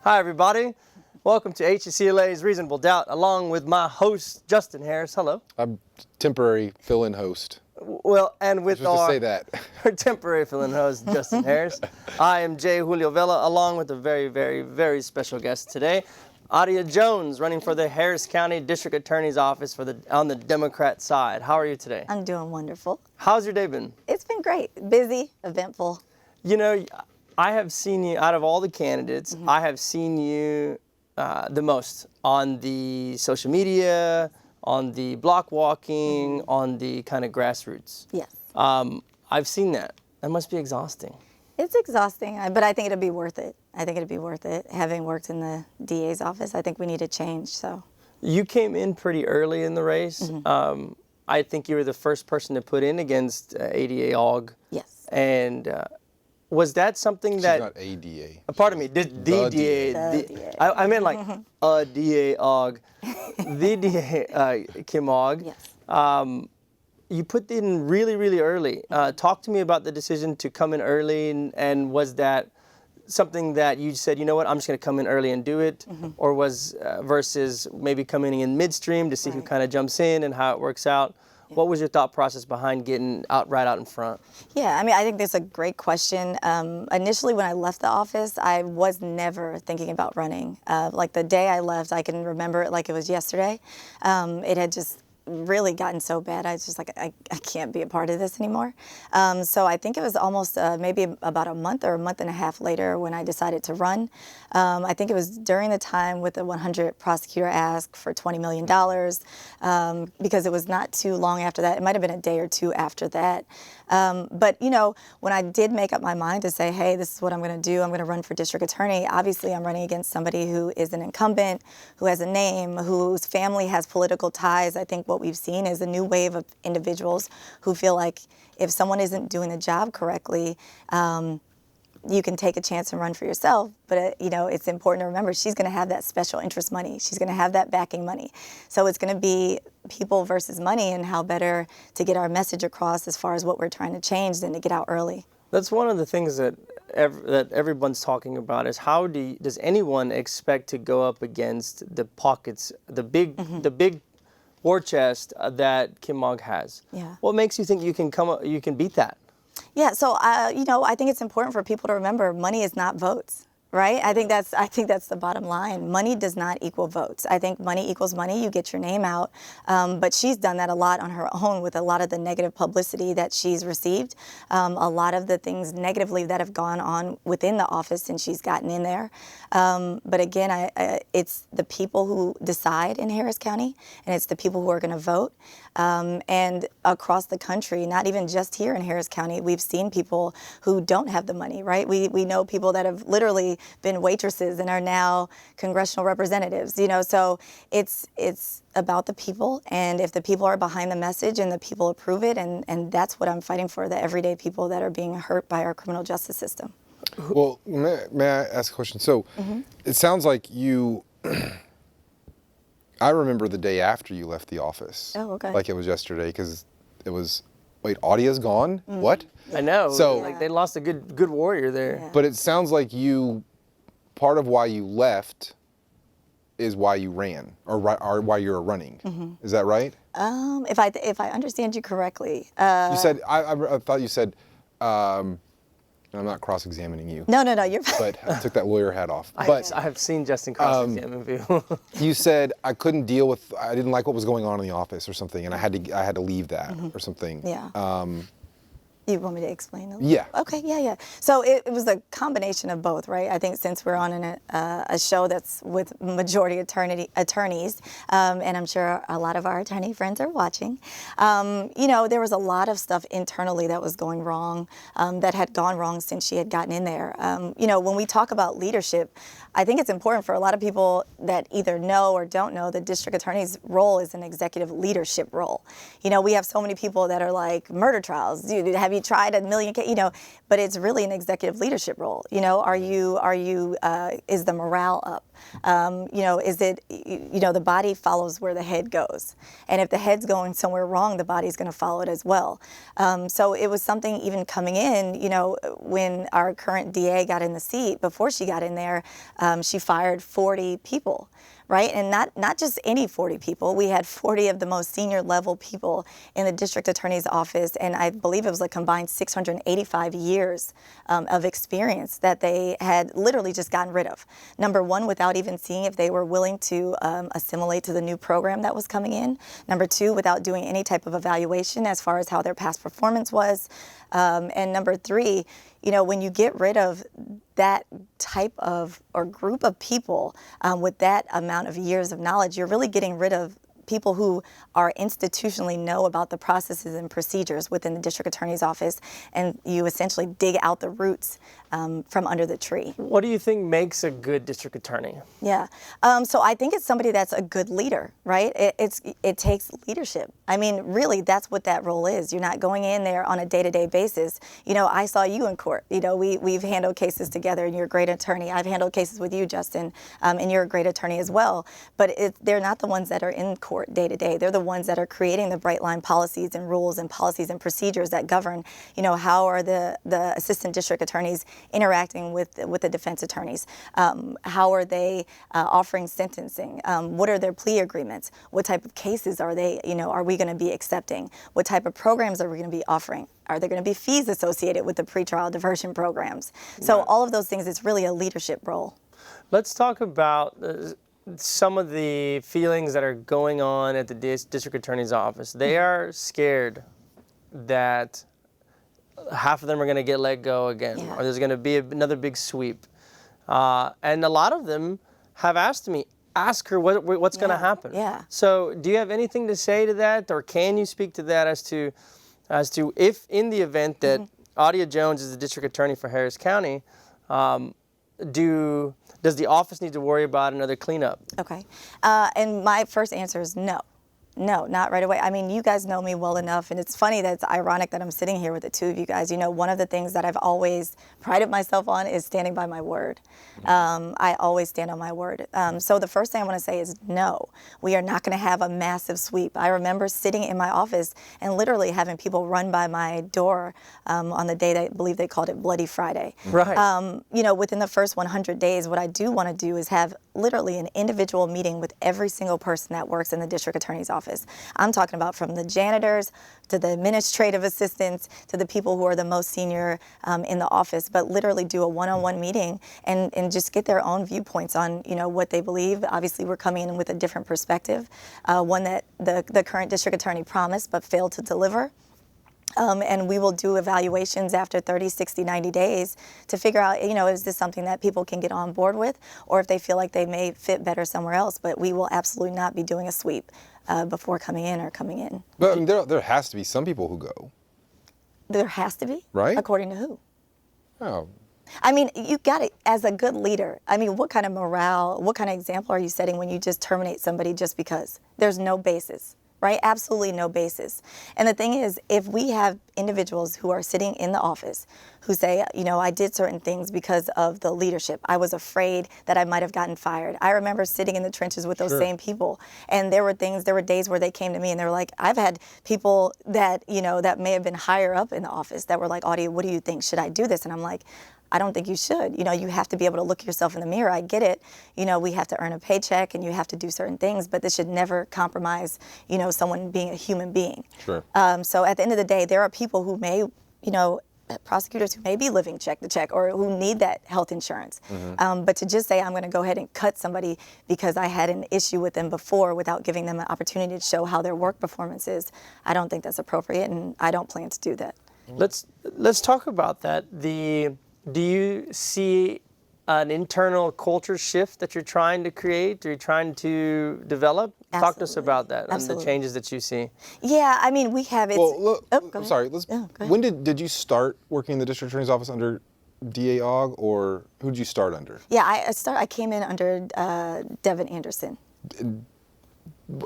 Hi, everybody. Welcome to HCLA's Reasonable Doubt, along with my host, Justin Harris. Hello. I'm temporary fill-in host. Well, and with Just to say that. our temporary fill-in host, Justin Harris. I am Jay Julio Vela, along with a very, very, very special guest today, Audia Jones, running for the Harris County District Attorney's Office on the Democrat side. How are you today? I'm doing wonderful. How's your day been? It's been great. Busy, eventful. You know, I have seen you, out of all the candidates, I have seen you the most on the social media, on the block walking, on the kind of grassroots. Yes. I've seen that. That must be exhausting. It's exhausting, but I think it'll be worth it. I think it'll be worth it. Having worked in the DA's office, I think we need a change. So. You came in pretty early in the race. I think you were the first person to put in against ADA Aug. Yes. And was that something that... She's not ADA. Pardon me, the DA. I meant like a DA Aug. The DA Kim Aug. Yes. You put in really, really early. Talk to me about the decision to come in early, and was that something that you said, you know what, I'm just going to come in early and do it, or was versus maybe coming in midstream to see who kind of jumps in and how it works out? What was your thought process behind getting right out in front? Yeah, I mean, I think that's a great question. Initially, when I left the office, I was never thinking about running. Like the day I left, I can remember it like it was yesterday. It had just really gotten so bad. I was just like, I can't be a part of this anymore. So I think it was almost maybe about a month or a month and a half later when I decided to run. I think it was during the time with the 100 prosecutor ask for $20 million, because it was not too long after that. It might have been a day or two after that. But, you know, when I did make up my mind to say, hey, this is what I'm going to do, I'm going to run for district attorney, obviously I'm running against somebody who is an incumbent, who has a name, whose family has political ties. I think what we've seen is a new wave of individuals who feel like if someone isn't doing the job correctly, you can take a chance and run for yourself, but you know, it's important to remember she's going to have that special interest money. She's going to have that backing money. So it's going to be people versus money, and how better to get our message across as far as what we're trying to change than to get out early. That's one of the things that everyone's talking about is how does anyone expect to go up against the pockets, the big war chest that Kim Aug has? Yeah. What makes you think you can beat that? Yeah, so you know, I think it's important for people to remember money is not votes, right? I think that's the bottom line. Money does not equal votes. I think money equals money. You get your name out, but she's done that a lot on her own with a lot of the negative publicity that she's received, a lot of the things negatively that have gone on within the office since she's gotten in there. But again, it's the people who decide in Harris County, and it's the people who are going to vote. And across the country, not even just here in Harris County, we've seen people who don't have the money, right? We know people that have literally been waitresses and are now congressional representatives, you know, so it's about the people, and if the people are behind the message and the people approve it, and that's what I'm fighting for, the everyday people that are being hurt by our criminal justice system. Well, may I ask a question? So it sounds like you... I remember the day after you left the office. Oh, okay. Like it was yesterday, because it was, wait, Audia's gone? What? I know. So, like they lost a good warrior there. Yeah. But it sounds like part of why you left is why you ran, or why you're running. Is that right? If I understand you correctly. You said, I thought you said, I'm not cross-examining you. No, you're fine. But I took that lawyer hat off. I have seen Justin cross-examine people. You said I didn't like what was going on in the office or something, and I had to leave that or something. Yeah. You want me to explain that? Yeah. Okay, yeah. So it was a combination of both, right? I think since we're on a show that's with majority attorneys, and I'm sure a lot of our attorney friends are watching, you know, there was a lot of stuff internally that was going wrong, that had gone wrong since she had gotten in there. You know, when we talk about leadership, I think it's important for a lot of people that either know or don't know the district attorney's role is an executive leadership role. You know, we have so many people that are like murder trials. Have you tried a million, you know, but it's really an executive leadership role. You know, is the morale up? Is it, the body follows where the head goes. And if the head's going somewhere wrong, the body's going to follow it as well. So it was something even coming in, when our current DA got in the seat, before she got in there, she fired 40 people. Right, and not just any 40 people. We had 40 of the most senior level people in the district attorney's office, and I believe it was a combined 685 years of experience that they had literally just gotten rid of. Number one, without even seeing if they were willing to assimilate to the new program that was coming in. Number two, without doing any type of evaluation as far as how their past performance was. And number three, when you get rid of that type of or group of people with that amount of years of knowledge, you're really getting rid of people who are institutionally know about the processes and procedures within the district attorney's office, and you essentially dig out the roots from under the tree. What do you think makes a good district attorney? Yeah, so I think it's somebody that's a good leader, right? It takes leadership. I mean, really, that's what that role is. You're not going in there on a day-to-day basis. I saw you in court. We've handled cases together, and you're a great attorney. I've handled cases with you, Justin, and you're a great attorney as well. But they're not the ones that are in court day to day. They're the ones that are creating the bright line policies and rules and policies and procedures that govern, how are the assistant district attorneys interacting with the defense attorneys? How are they offering sentencing? What are their plea agreements? What type of cases are they, are we going to be accepting? What type of programs are we going to be offering? Are there going to be fees associated with the pretrial diversion programs? So all of those things, it's really a leadership role. Let's talk about some of the feelings that are going on at the district attorney's office. They are scared that half of them are going to get let go again, or there's going to be another big sweep. And a lot of them have asked me, ask her what's going to happen. Yeah. So do you have anything to say to that, or can you speak to that as to if in the event that Audia Jones is the district attorney for Harris County, does the office need to worry about another cleanup? Okay. And my first answer is no. No, not right away. I mean, you guys know me well enough, and it's funny that it's ironic that I'm sitting here with the two of you guys. One of the things that I've always prided myself on is standing by my word. I always stand on my word. So the first thing I want to say is no, we are not going to have a massive sweep. I remember sitting in my office and literally having people run by my door on the day that I believe they called it Bloody Friday. Right. Within the first 100 days, what I do want to do is have literally an individual meeting with every single person that works in the district attorney's office. I'm talking about from the janitors to the administrative assistants to the people who are the most senior in the office, but literally do a one-on-one meeting and just get their own viewpoints on what they believe. Obviously, we're coming in with a different perspective, one that the current district attorney promised but failed to deliver. And we will do evaluations after 30, 60, 90 days to figure out, is this something that people can get on board with, or if they feel like they may fit better somewhere else. But we will absolutely not be doing a sweep before coming in or coming in. But I mean, there has to be some people who go. There has to be? Right? According to who? Oh. I mean, you got it as a good leader. I mean, what kind of morale, what kind of example are you setting when you just terminate somebody just because? There's no basis. Right? Absolutely no basis. And the thing is, if we have individuals who are sitting in the office who say, I did certain things because of the leadership. I was afraid that I might have gotten fired. I remember sitting in the trenches with those same people. And there were days where they came to me and they were like, I've had people that, that may have been higher up in the office that were like, Audia, what do you think? Should I do this? And I'm like, I don't think you should. You have to be able to look yourself in the mirror. I get it. We have to earn a paycheck and you have to do certain things, but this should never compromise, someone being a human being. Sure. So at the end of the day, there are people who may, prosecutors who may be living check to check or who need that health insurance. But to just say I'm going to go ahead and cut somebody because I had an issue with them before without giving them an opportunity to show how their work performance is, I don't think that's appropriate, and I don't plan to do that. Let's talk about that. Do you see an internal culture shift that you're trying to create, or you're trying to develop? Absolutely. Talk to us about that Absolutely. and the changes that you see. Yeah, I mean, we have it. Well, look, go I'm ahead. sorry. Yeah, go ahead. When did you start working in the district attorney's office under DA Ogg, or who did you start under? Yeah, I came in under Devin Anderson.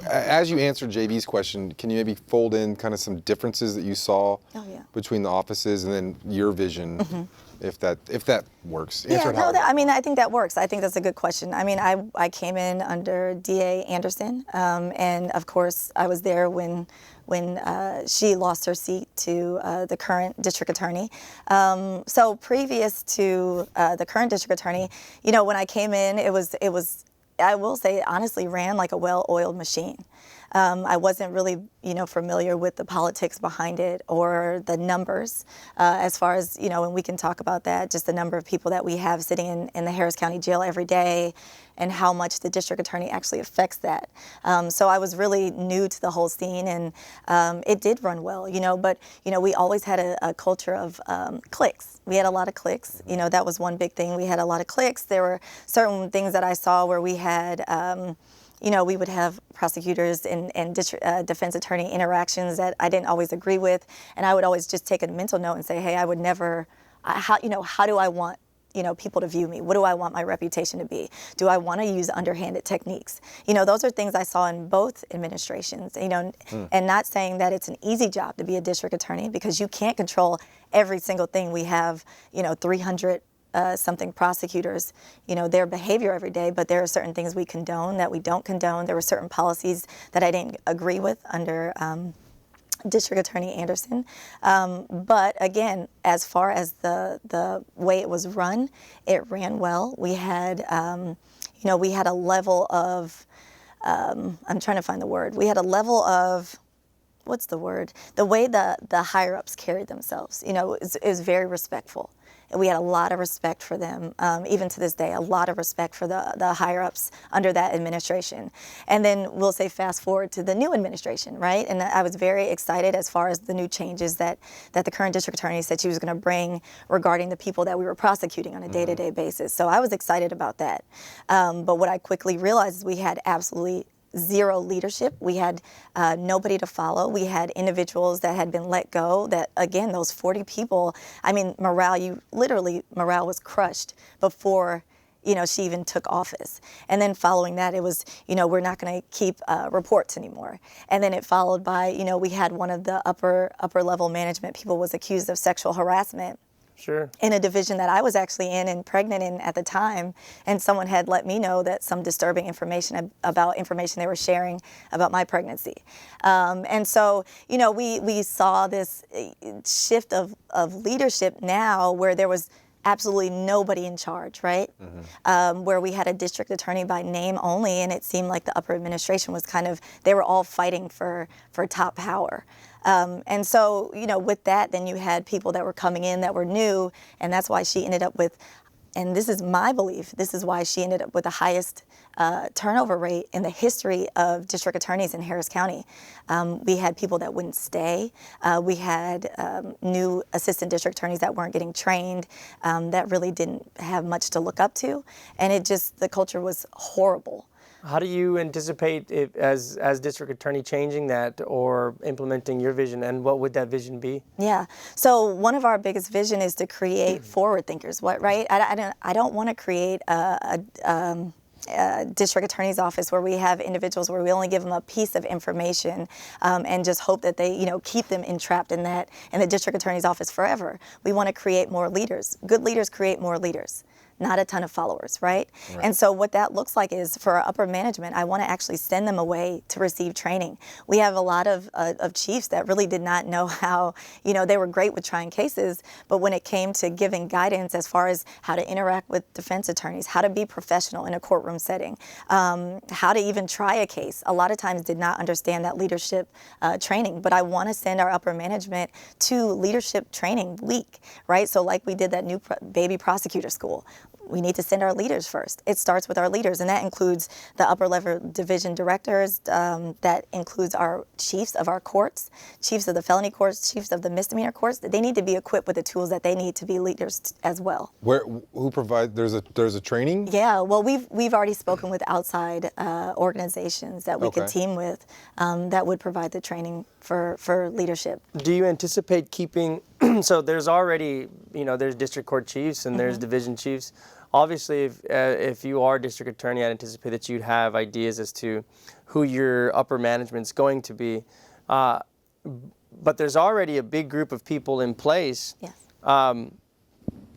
As you answered JV's question, can you maybe fold in kind of some differences that you saw between the offices and then your vision If that works. Yeah, Answer it no, however. I mean, I think that works. I think that's a good question. I mean, I came in under DA Anderson, and of course, I was there when she lost her seat to the current district attorney. So previous to the current district attorney, you know, when I came in, it was I will say it honestly ran like a well-oiled machine. I wasn't really, you know, familiar with the politics behind it or the numbers, as far as, you know, and we can talk about that, just the number of people that we have sitting in the Harris County Jail every day and how much the district attorney actually affects that. So I was really new to the whole scene, and it did run well, you know, but, you know, we always had a culture of cliques. We had a lot of cliques. You know, that was one big thing. We had a lot of cliques. There were certain things that I saw where we had, you know, we would have prosecutors and defense attorney interactions that I didn't always agree with, and I would always just take a mental note and say, hey, I would never, how do I want, you know, people to view me? What do I want my reputation to be? Do I want to use underhanded techniques? You know, those are things I saw in both administrations, you know, and not saying that it's an easy job to be a district attorney, because you can't control every single thing. We have, you know, 300 something prosecutors, you know, their behavior every day, but there are certain things we condone that we don't condone. There were certain policies that I didn't agree with under District Attorney Anderson. But again, as far as the way it was run, it ran well. We had, you know, we had a level of, I'm trying to find the word. We had a level of, what's the word? The way the higher ups carried themselves, you know, is very respectful. And we had a lot of respect for them, even to this day, a lot of respect for the higher ups under that administration. And then we'll say fast forward to the new administration, right? And I was very excited as far as the new changes that the current district attorney said she was going to bring regarding the people that we were prosecuting on a day-to-day basis. So I was excited about that. But what I quickly realized is we had absolutely zero leadership. We had nobody to follow. We had individuals that had been let go that, again, those 40 people, I mean, morale was crushed before, you know, she even took office. And then following that, it was, you know, we're not going to keep reports anymore. And then it followed by, you know, we had one of the upper level management people was accused of sexual harassment. Sure. In a division that I was actually in and pregnant in at the time, and someone had let me know that some disturbing information about information they were sharing about my pregnancy. And so, you know, we saw this shift of leadership now where there was absolutely nobody in charge, right? Where we had a district attorney by name only, and it seemed like the upper administration was kind of, they were all fighting for top power. And so, you know, with that, then you had people that were coming in that were new, and that's why she ended up with, and this is my belief, this is why she ended up with the highest turnover rate in the history of district attorneys in Harris County. We had people that wouldn't stay. We had new assistant district attorneys that weren't getting trained, that really didn't have much to look up to, and it just, the culture was horrible. How do you anticipate it as district attorney changing that or implementing your vision, and what would that vision be? Yeah. So one of our biggest vision is to create forward thinkers. Right? I don't want to create a district attorney's office where we have individuals where we only give them a piece of information and just hope that they, you know, keep them entrapped in the district attorney's office forever. We want to create more leaders. Good leaders create more leaders, not a ton of followers, right? And so what that looks like is for our upper management, I want to actually send them away to receive training. We have a lot of chiefs that really did not know how, you know, they were great with trying cases, but when it came to giving guidance as far as how to interact with defense attorneys, how to be professional in a courtroom setting, how to even try a case, a lot of times did not understand that leadership training. But I want to send our upper management to leadership training week, right? So like we did that new baby prosecutor school. We need to send our leaders first. It starts with our leaders, and that includes the upper level division directors, that includes our chiefs of our courts, chiefs of the felony courts, chiefs of the misdemeanor courts. They need to be equipped with the tools that they need to be leaders as well. Who provide, there's a training? Yeah, well, we've already spoken with outside organizations that we could team with that would provide the training for leadership. Do you anticipate keeping, so there's already, you know, there's district court chiefs and there's division chiefs. Obviously, if you are district attorney, I anticipate that you'd have ideas as to who your upper management's going to be. But there's already a big group of people in place. Yes.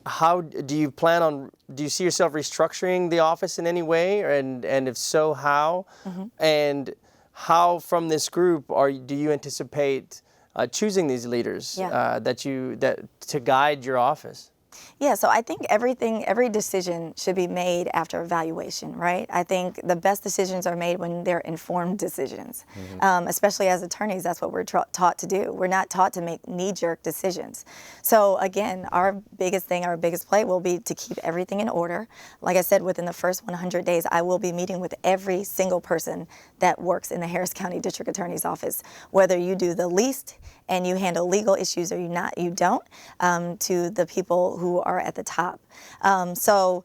how do you plan on? Do you see yourself restructuring the office in any way, and if so, how? And how from this group do you anticipate choosing these leaders Yeah. that to guide your office? Yeah, so I think every decision should be made after evaluation, right? I think the best decisions are made when they're informed decisions. Especially as attorneys, that's what we're taught to do. We're not taught to make knee-jerk decisions. So again, our biggest play will be to keep everything in order. Like I said, within the first 100 days, I will be meeting with every single person that works in the Harris County District Attorney's Office, whether you do the least and you handle legal issues or you don't, to the people who are at the top. So,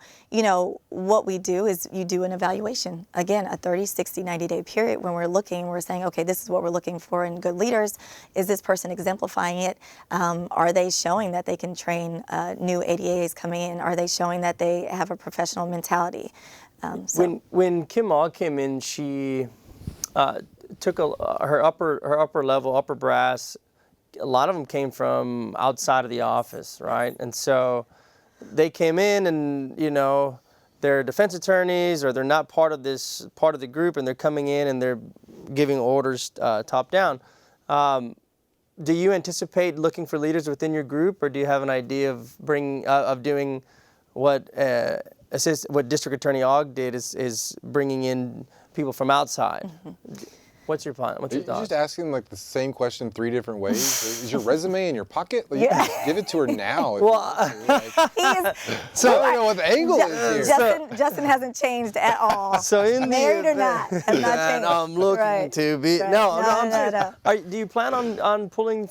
what we do is you do an evaluation. Again, a 30, 60, 90-day period when we're saying, okay, this is what we're looking for in good leaders. Is this person exemplifying it? Are they showing that they can train new ADAs coming in? Are they showing that they have a professional mentality? When Kim Ogg came in, she took her upper brass. A lot of them came from outside of the office, right? And so they came in, and they're defense attorneys, or they're not part of the group, and they're coming in and they're giving orders top down. Do you anticipate looking for leaders within your group, or do you have an idea of doing what District Attorney Ogg did, is bringing in people from outside? What's your plan? What's your thought? You're just asking like the same question 3 different ways. Is your resume in your pocket? Like, you can just give it to her now. If Well, you want to. Like, so I don't know what the angle is here. Justin hasn't changed at all. So in married the or not, has not that changed. I'm looking Right. to be Right. no, I'm No. serious. Do you plan on pulling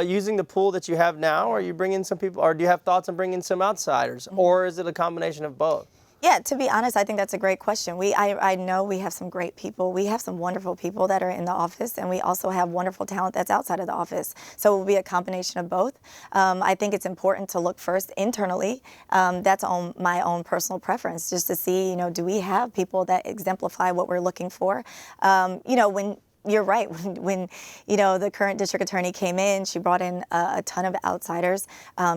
using the pool that you have now, or are you bringing some people, or do you have thoughts on bringing some outsiders, or is it a combination of both? Yeah, to be honest, I think that's a great question. I know we have some great people. We have some wonderful people that are in the office, and we also have wonderful talent that's outside of the office. So it will be a combination of both. I think it's important to look first internally. That's on my own personal preference, just to see, do we have people that exemplify what we're looking for? When you're right. When the current district attorney came in, she brought in a ton of outsiders.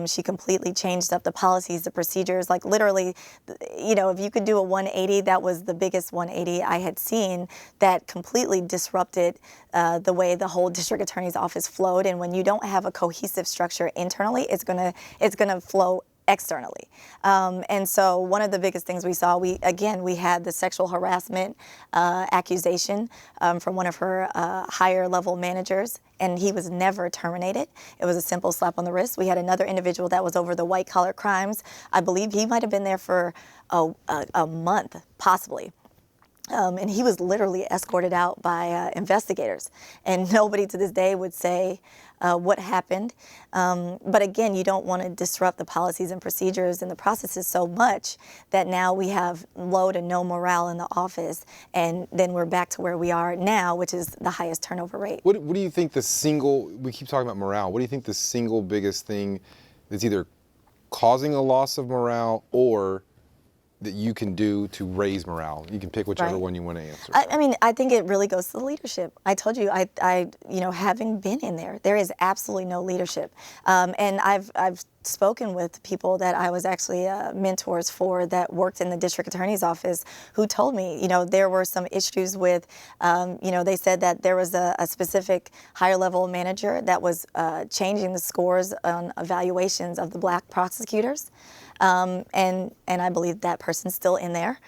She completely changed up the policies, the procedures. Like literally, if you could do a 180, that was the biggest 180 I had seen that completely disrupted the way the whole district attorney's office flowed. And when you don't have a cohesive structure internally, it's gonna flow externally. And so one of the biggest things we saw, we had the sexual harassment accusation from one of her higher level managers, and he was never terminated. It was a simple slap on the wrist. We had another individual that was over the white collar crimes. I believe he might have been there for a month, possibly. And he was literally escorted out by investigators. And nobody to this day would say what happened. But again, you don't want to disrupt the policies and procedures and the processes so much that now we have low to no morale in the office. And then we're back to where we are now, which is the highest turnover rate. What do you think we keep talking about morale, what do you think the single biggest thing that's either causing a loss of morale or that you can do to raise morale? You can pick whichever one you want to answer. I think it really goes to the leadership. I told you, having been in there is absolutely no leadership. And I've spoken with people that I was actually mentors for that worked in the district attorney's office who told me, there were some issues with, they said that there was a specific higher level manager that was changing the scores on evaluations of the black prosecutors. And I believe that person's still in there.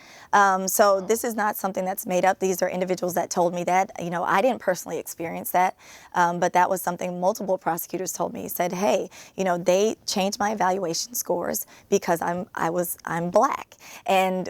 So this is not something that's made up. These are individuals that told me that. I didn't personally experience that, but that was something multiple prosecutors told me. Said, hey, they changed my evaluation scores because I'm black. And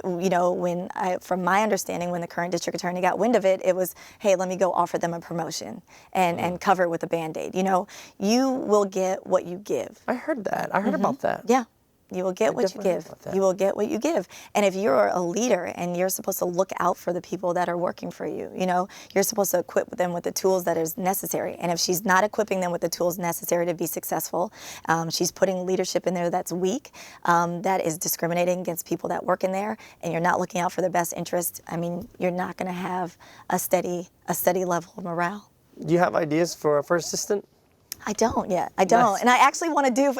from my understanding, when the current district attorney got wind of it, it was, hey, let me go offer them a promotion and cover it with a Band-Aid. You will get what you give. I heard that. I heard about that. Yeah. You will get what you give. You will get what you give. And if you're a leader and you're supposed to look out for the people that are working for you, you're supposed to equip them with the tools that is necessary. And if she's not equipping them with the tools necessary to be successful, she's putting leadership in there that's weak, that is discriminating against people that work in there, and you're not looking out for their best interest, you're not going to have a steady level of morale. Do you have ideas for a first assistant? I don't yet. I don't. Nice. And I actually want to do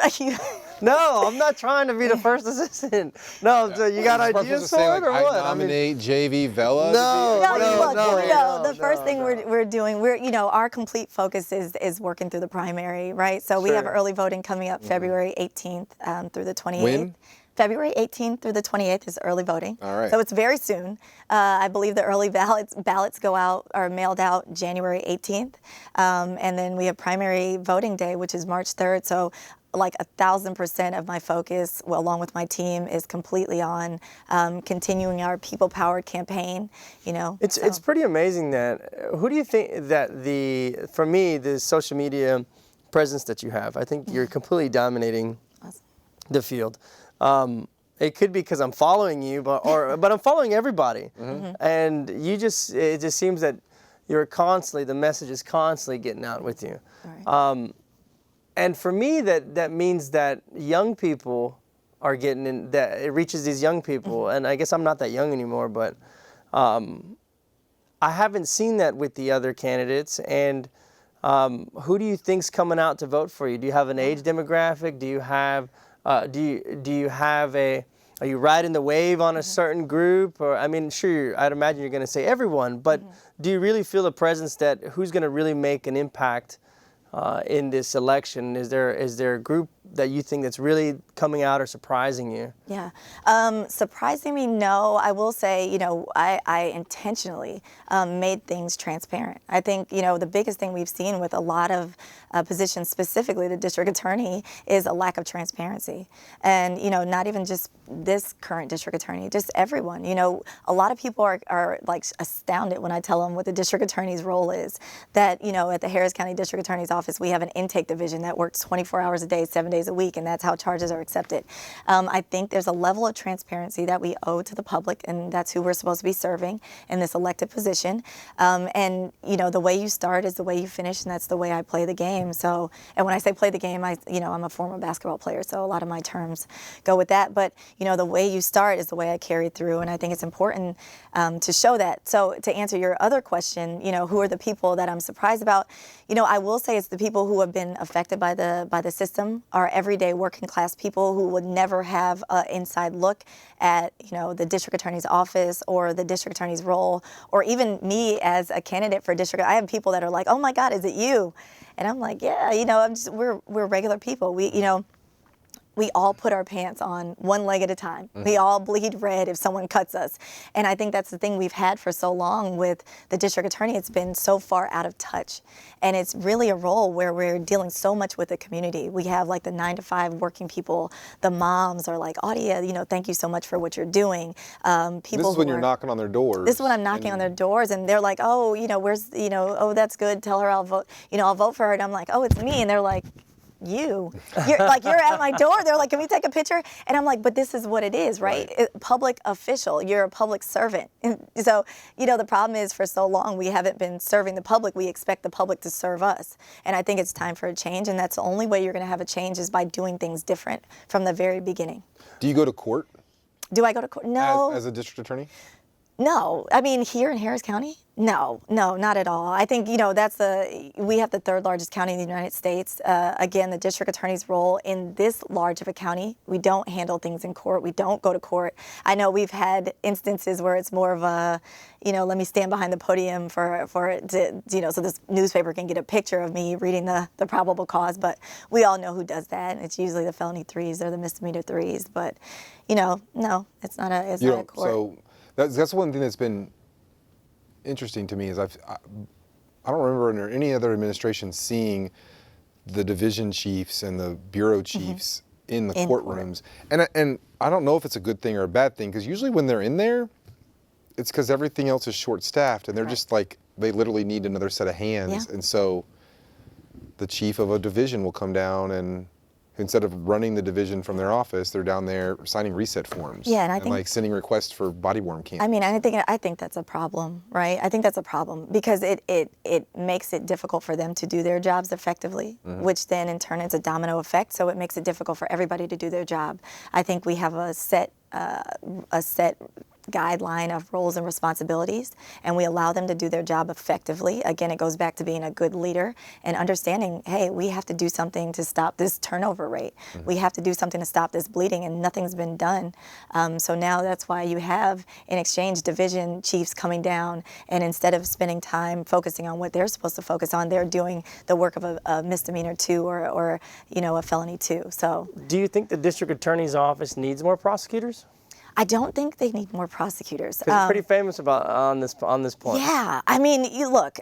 No, I'm not trying to be the first assistant. No, so you got You're supposed ideas to for say, it like, or I what? nominate JV Vela. No, No, no, look, no, the first thing no. we're doing, our complete focus is working through the primary, right? So we have Sure. early voting coming up February 18th through the 28th. When? February 18th through the 28th is early voting. All right. So it's very soon. I believe the early ballots go out or mailed out January 18th. And then we have primary voting day, which is March 3rd. So like 1,000% of my focus, along with my team, is completely on continuing our people-powered campaign. It's pretty amazing that. Who do you think that for me, the social media presence that you have? I think you're completely dominating the field. It could be because I'm following you, but I'm following everybody, and it just seems that the message is constantly getting out with you. Right. And for me, that means that young people are getting in, that it reaches these young people. And I guess I'm not that young anymore, but I haven't seen that with the other candidates. And who do you think's coming out to vote for you? Do you have an age demographic? Do you have are you riding the wave on a certain group? Or, I mean, sure, I'd imagine you're going to say everyone, but do you really feel a presence that who's going to really make an impact in this election? Is there a group that you think that's really coming out or surprising you? Yeah. Surprising me, no. I will say, I intentionally made things transparent. I think, the biggest thing we've seen with a lot of positions, specifically the district attorney, is a lack of transparency. And, not even just this current district attorney, just everyone. A lot of people are like astounded when I tell them what the district attorney's role is. That, at the Harris County District Attorney's Office, we have an intake division that works 24 hours a day, 7 days a week, and that's how charges are accepted. I think there's a level of transparency that we owe to the public, and that's who we're supposed to be serving in this elected position. And the way you start is the way you finish, and that's the way I play the game. So, and when I say play the game, I'm a former basketball player, so a lot of my terms go with that. But the way you start is the way I carry through, and I think it's important to show that. So, to answer your other question, who are the people that I'm surprised about? I will say it's the people who have been affected by the system, our everyday working class people who would never have an inside look at the district attorney's office or the district attorney's role, or even me as a candidate for district. I have people that are like, "Oh my God, is it you?" And I'm like, "Yeah, we're regular people. We all put our pants on one leg at a time. We all bleed red if someone cuts us." And I think that's the thing we've had for so long with the district attorney. It's been so far out of touch. And it's really a role where we're dealing so much with the community. We have like the 9-to-5 working people. The moms are like, "Audia, thank you so much for what you're doing." People This is when you're knocking on their doors. This is when I'm knocking on their doors, and they're like, "Oh, where's, oh, that's good. Tell her I'll vote, I'll vote for her." And I'm like, "Oh, it's me." And they're like, you're at my door. They're like, "Can we take a picture?" And I'm like, "But this is what it is, right? Public official. You're a public servant." And so, the problem is for so long we haven't been serving the public. We expect the public to serve us. And I think it's time for a change. And that's the only way you're going to have a change is by doing things different from the very beginning. Do you go to court? Do I go to court? No. As a district attorney? No. I mean, here in Harris County? No, not at all. I think, we have the third largest county in the United States. Again, the district attorney's role in this large of a county, we don't handle things in court. We don't go to court. I know we've had instances where it's more of a, let me stand behind the podium for it to, so this newspaper can get a picture of me reading the probable cause. But we all know who does that. It's usually the felony 3s or the misdemeanor 3s. But, no, it's not a court. So that's one thing that's been interesting to me is I don't remember under any other administration seeing the division chiefs and the bureau chiefs in the courtrooms. And I don't know if it's a good thing or a bad thing, because usually when they're in there, it's because everything else is short-staffed and they're just like, they literally need another set of hands. Yeah. And so the chief of a division will come down, and instead of running the division from their office, they're down there signing reset forms. Yeah, and I think, like sending requests for body worm camp. I mean, I think that's a problem, right? I think that's a problem because it makes it difficult for them to do their jobs effectively, which then in turn is a domino effect. So it makes it difficult for everybody to do their job. I think we have a set guideline of roles and responsibilities, and we allow them to do their job effectively. Again, it goes back to being a good leader and understanding, hey, we have to do something to stop this turnover rate. We have to do something to stop this bleeding, and nothing's been done. So now that's why you have, in exchange, division chiefs coming down, and instead of spending time focusing on what they're supposed to focus on, they're doing the work of a misdemeanor 2 or a felony 2. So, Do you think the district attorney's office needs more prosecutors? I don't think they need more prosecutors. Because it's pretty famous about on this point. Yeah, I mean,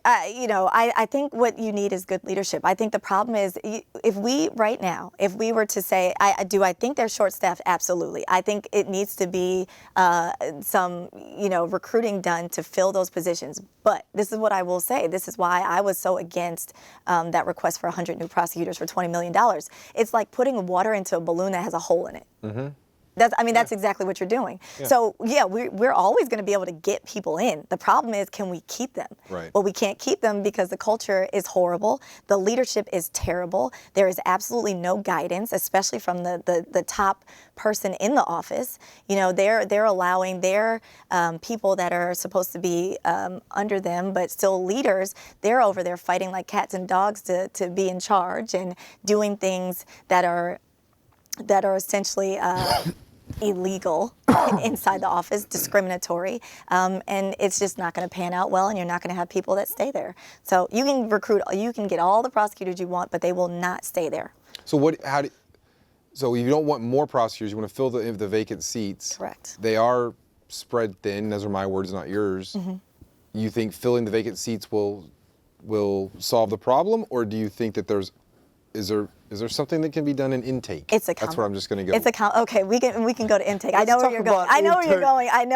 I think what you need is good leadership. I think the problem is if we were to say, do I think they're short-staffed? Absolutely. I think it needs to be some, recruiting done to fill those positions. But this is what I will say. This is why I was so against that request for 100 new prosecutors for $20 million. It's like putting water into a balloon that has a hole in it. Mm-hmm. That's exactly what you're doing. Yeah. So, we're always going to be able to get people in. The problem is, can we keep them? Right. Well, we can't keep them because the culture is horrible. The leadership is terrible. There is absolutely no guidance, especially from the top person in the office. They're allowing their people that are supposed to be under them, but still leaders, they're over there fighting like cats and dogs to be in charge and doing things that are essentially illegal inside the office, discriminatory, and it's just not going to pan out well, and you're not going to have people that stay there. So you can get all the prosecutors you want, but they will not stay there. So so if you don't want more prosecutors, you want to fill the vacant seats. Correct. They are spread thin. Those are my words, not yours. Mm-hmm. You think filling the vacant seats will solve the problem, or do you think that is there something that can be done in intake? That's where I'm just going to go. Okay, we can go to intake. I know where you're going. I know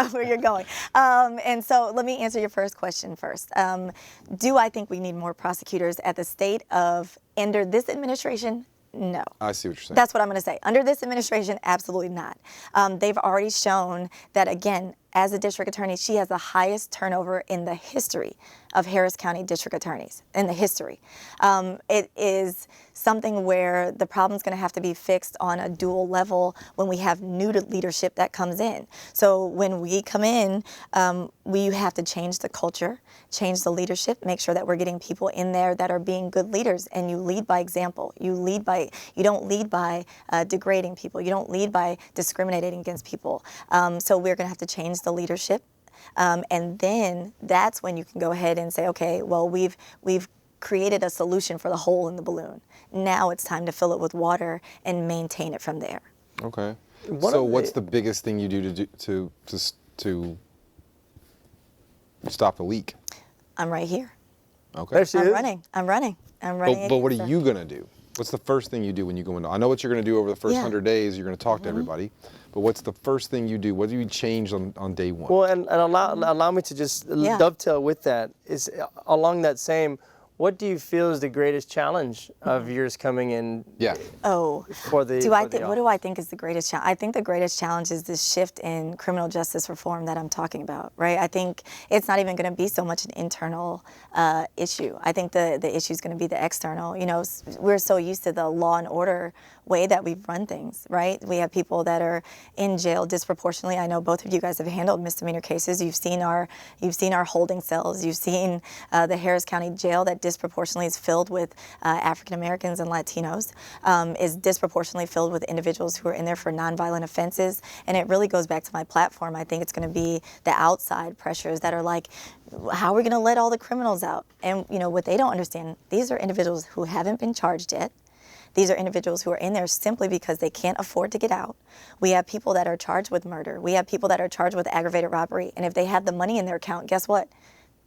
where you're going. And so let me answer your first question first. Do I think we need more prosecutors at the state of under this administration? No. I see what you're saying. That's what I'm going to say. Under this administration, absolutely not. They've already shown that, again, as a district attorney, she has the highest turnover in the history of Harris County district attorneys, in the history. It is something where the problem is going to have to be fixed on a dual level when we have new leadership that comes in. So when we come in, we have to change the culture, change the leadership, make sure that we're getting people in there that are being good leaders, and you lead by example. You don't lead by degrading people. You don't lead by discriminating against people. So we're going to have to change the leadership. And then that's when you can go ahead and say, okay, well, we've created a solution for the hole in the balloon. Now it's time to fill it with water and maintain it from there. Okay. What's the biggest thing you do to stop a leak? I'm right here. Okay. There she is. I'm running. But what are you going to do? What's the first thing you do when you go into? I know what you're going to do over the first 100 days. You're going to talk to everybody. But what's the first thing you do? What do you change on day one? Well, and allow me to just dovetail with that. Is along that same, what do you feel is the greatest challenge of yours coming in? Yeah. What do I think is the greatest challenge? I think the greatest challenge is this shift in criminal justice reform that I'm talking about, right? I think it's not even going to be so much an internal issue. I think the issue is going to be the external. We're so used to the law and order way that we run things, right? We have people that are in jail disproportionately. I know both of you guys have handled misdemeanor cases. You've seen our holding cells. You've seen the Harris County Jail that disproportionately is filled with African Americans and Latinos, is disproportionately filled with individuals who are in there for nonviolent offenses. And it really goes back to my platform. I think it's going to be the outside pressures that are like, how are we going to let all the criminals out? And what they don't understand, these are individuals who haven't been charged yet. These are individuals who are in there simply because they can't afford to get out. We have people that are charged with murder. We have people that are charged with aggravated robbery. And if they have the money in their account, guess what?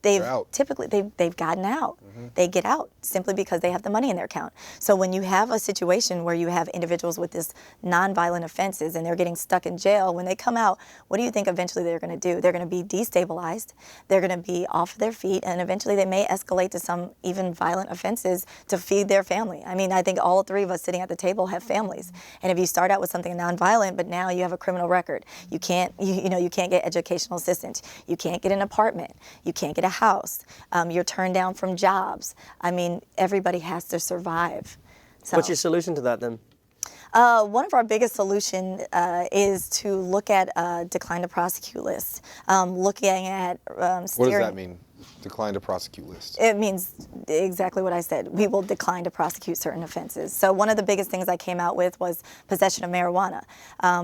They've gotten out. Mm-hmm. They get out simply because they have the money in their account. So when you have a situation where you have individuals with this nonviolent offenses and they're getting stuck in jail, when they come out, what do you think eventually they're going to do? They're going to be destabilized. They're going to be off their feet, and eventually they may escalate to some even violent offenses to feed their family. I mean, I think all three of us sitting at the table have families. And if you start out with something nonviolent, but now you have a criminal record, you can't get educational assistance. You can't get an apartment. You can't get a house. You're turned down from jobs. I mean, everybody has to survive. So, what's your solution to that then? One of our biggest solution is to look at decline to prosecute list, looking at What does that mean? Decline to prosecute list. It means exactly what I said. We will decline to prosecute certain offenses. So one of the biggest things I came out with was possession of marijuana.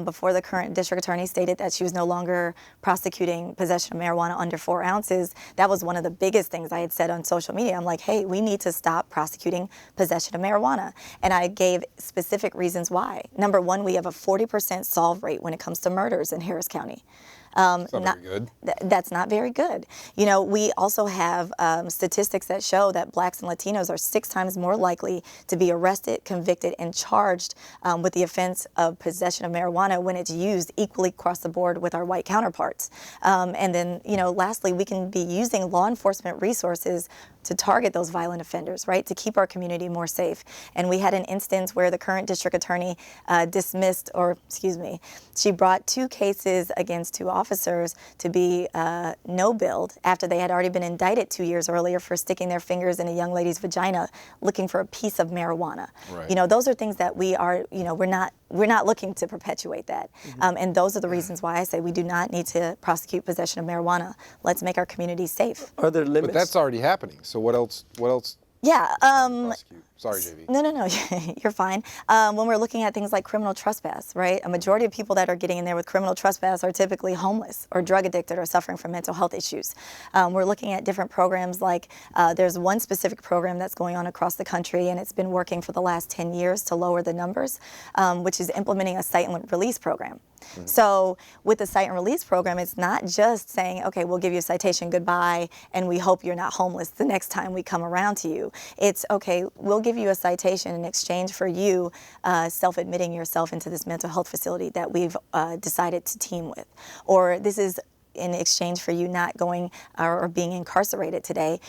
Before the current district attorney stated that she was no longer prosecuting possession of marijuana under 4 ounces, that was one of the biggest things I had said on social media. I'm like, hey, we need to stop prosecuting possession of marijuana. And I gave specific reasons why. Number one, we have a 40% solve rate when it comes to murders in Harris County. That's not very good. That's not very good. You know, we also have statistics that show that blacks and Latinos are 6 times more likely to be arrested, convicted, and charged with the offense of possession of marijuana when it's used equally across the board with our white counterparts. And then, you know, lastly, we can be using law enforcement resources to target those violent offenders, right, to keep our community more safe. And we had an instance where the current district attorney she brought 2 cases against 2 officers to be no-billed after they had already been indicted 2 years earlier for sticking their fingers in a young lady's vagina looking for a piece of marijuana. Right. You know, those are things that we are, you know, we're not looking to perpetuate that. And those are the reasons why I say we do not need to prosecute possession of marijuana. Let's make our communities safe. Are there limits? But that's already happening. So what else? Yeah. Prosecute? Sorry, JV. No, you're fine. When we're looking at things like criminal trespass, right? A majority of people that are getting in there with criminal trespass are typically homeless or drug addicted or suffering from mental health issues. We're looking at different programs like there's one specific program that's going on across the country, and it's been working for the last 10 years to lower the numbers, which is implementing a cite and release program. So with the cite and release program, it's not just saying, okay, we'll give you a citation, goodbye, and we hope you're not homeless the next time we come around to you. It's, okay, we'll give you a citation in exchange for you self-admitting yourself into this mental health facility that we've decided to team with. Or this is in exchange for you not going or being incarcerated today,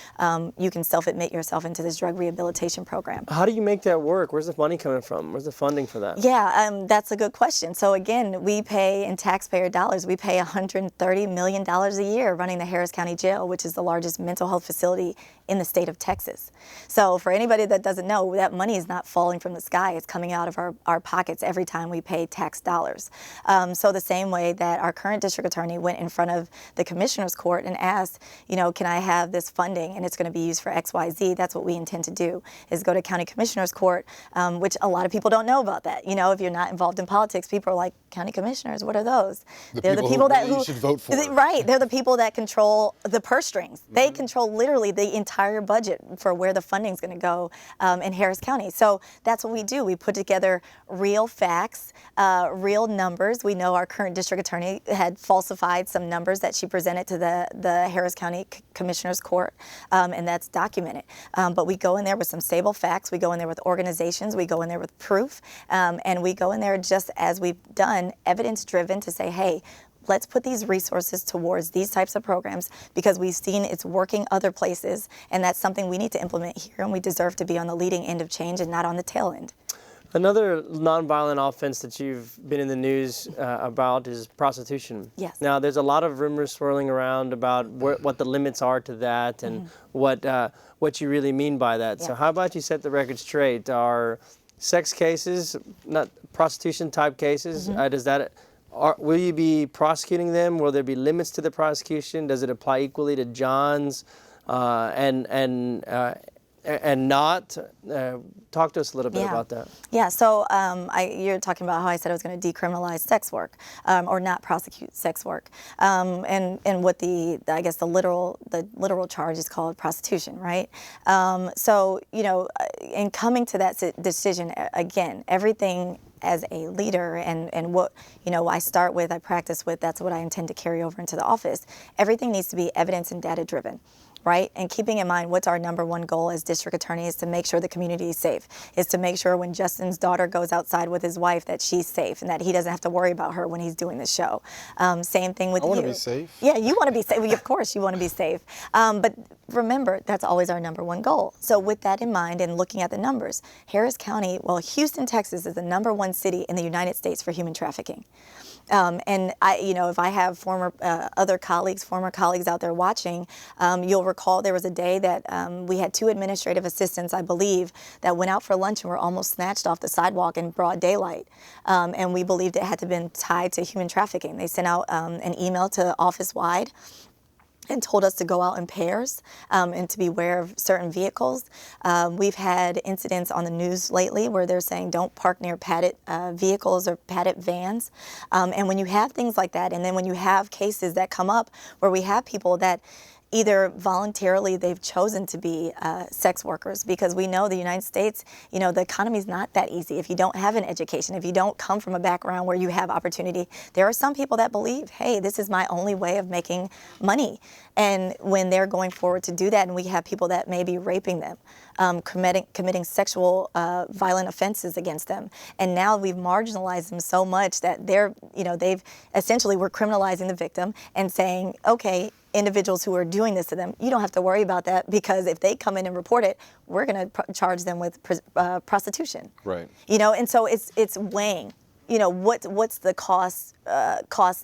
you can self-admit yourself into this drug rehabilitation program. How do you make that work? Where's the money coming from? Where's the funding for that? Yeah, that's a good question. So again, we pay in taxpayer dollars, we pay $130 million a year running the Harris County Jail, which is the largest mental health facility in the state of Texas. So for anybody that doesn't know, that money is not falling from the sky. It's coming out of our pockets every time we pay tax dollars. So the same way that our current district attorney went in front of the commissioner's court and asked, you know, can I have this funding and it's going to be used for XYZ, that's what we intend to do, is go to county commissioner's court, which a lot of people don't know about that. You know, if you're not involved in politics, people are like, county commissioners, what are those? They're the people that you should vote for. Right, they're the people that control the purse strings. They control literally the entire budget for where the funding is going to go in Harris County. So that's what we do. We put together real facts, real numbers. We know our current district attorney had falsified some numbers that she presented to the Harris County Commissioner's Court, and that's documented. But we go in there with some stable facts. We go in there with organizations. We go in there with proof, and we go in there just as we've done, evidence-driven, to say, hey, let's put these resources towards these types of programs because we've seen it's working other places, and that's something we need to implement here, and we deserve to be on the leading end of change and not on the tail end. Another nonviolent offense that you've been in the news about is prostitution. Yes. Now, there's a lot of rumors swirling around about what the limits are to that and what you really mean by that. Yeah. So how about you set the record straight? Are sex cases, not prostitution type cases, will you be prosecuting them? Will there be limits to the prosecution? Does it apply equally to Johns and not? Talk to us a little bit about that. Yeah, so you're talking about how I said I was going to decriminalize sex work or not prosecute sex work, and what the literal charge is called prostitution, right? So you know, in coming to that decision, again, everything as a leader and what, you know, I practice with, that's what I intend to carry over into the office. Everything needs to be evidence and data driven. Right? And keeping in mind what's our number one goal as district attorney is to make sure the community is safe, is to make sure when Justin's daughter goes outside with his wife that she's safe and that he doesn't have to worry about her when he's doing the show. Same thing with you. I want to be safe. Yeah, you want to be safe. Of course you want to be safe. But remember, that's always our number one goal. So with that in mind and looking at the numbers, Houston, Texas is the number one city in the United States for human trafficking. And if I have former colleagues out there watching, you'll recall there was a day that we had 2 administrative assistants, I believe, that went out for lunch and were almost snatched off the sidewalk in broad daylight. And we believed it had to have been tied to human trafficking. They sent out an email to office-wide and told us to go out in pairs and to beware of certain vehicles. We've had incidents on the news lately where they're saying don't park near padded vehicles or padded vans. And when you have things like that, and then when you have cases that come up where we have people that either voluntarily they've chosen to be sex workers, because we know the United States, you know, the economy is not that easy. If you don't have an education, if you don't come from a background where you have opportunity, there are some people that believe, hey, this is my only way of making money. And when they're going forward to do that, and we have people that may be raping them, committing sexual violent offenses against them, and now we've marginalized them so much that they're, you know, we're criminalizing the victim and saying, okay, individuals who are doing this to them, you don't have to worry about that, because if they come in and report it, we're going to charge them with prostitution. Right. You know, and so it's weighing, you know, what's the cost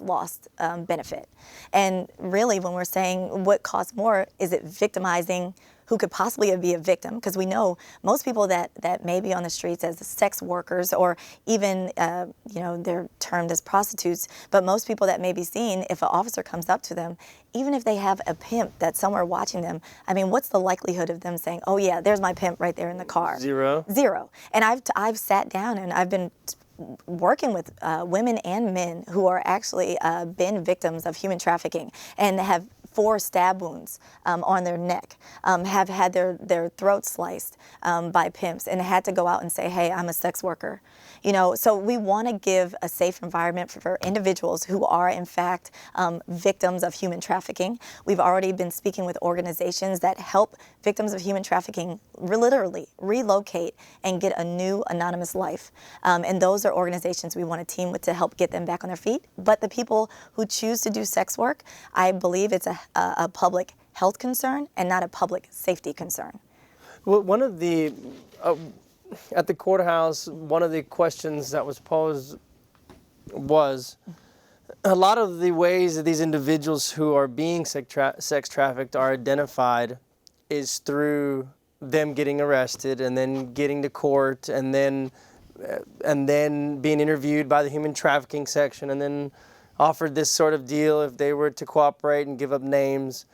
loss benefit, and really when we're saying what costs more, is it victimizing who could possibly be a victim? Because we know most people that may be on the streets as sex workers, or even, you know, they're termed as prostitutes, but most people that may be seen, if an officer comes up to them, even if they have a pimp that's somewhere watching them, I mean, what's the likelihood of them saying, oh yeah, there's my pimp right there in the car? Zero. And I've sat down and I've been working with women and men who are actually been victims of human trafficking and have 4 stab wounds on their neck, have had their throats sliced by pimps, and had to go out and say, hey, I'm a sex worker. You know, so we want to give a safe environment for individuals who are in fact victims of human trafficking. We've already been speaking with organizations that help victims of human trafficking literally relocate and get a new anonymous life. And those are organizations we want to team with to help get them back on their feet. But the people who choose to do sex work, I believe it's a public health concern and not a public safety concern. Well, one of the at the courthouse, one of the questions that was posed was a lot of the ways that these individuals who are being sex trafficked are identified is through them getting arrested and then getting to court and then being interviewed by the human trafficking section and then offered this sort of deal if they were to cooperate and give up names.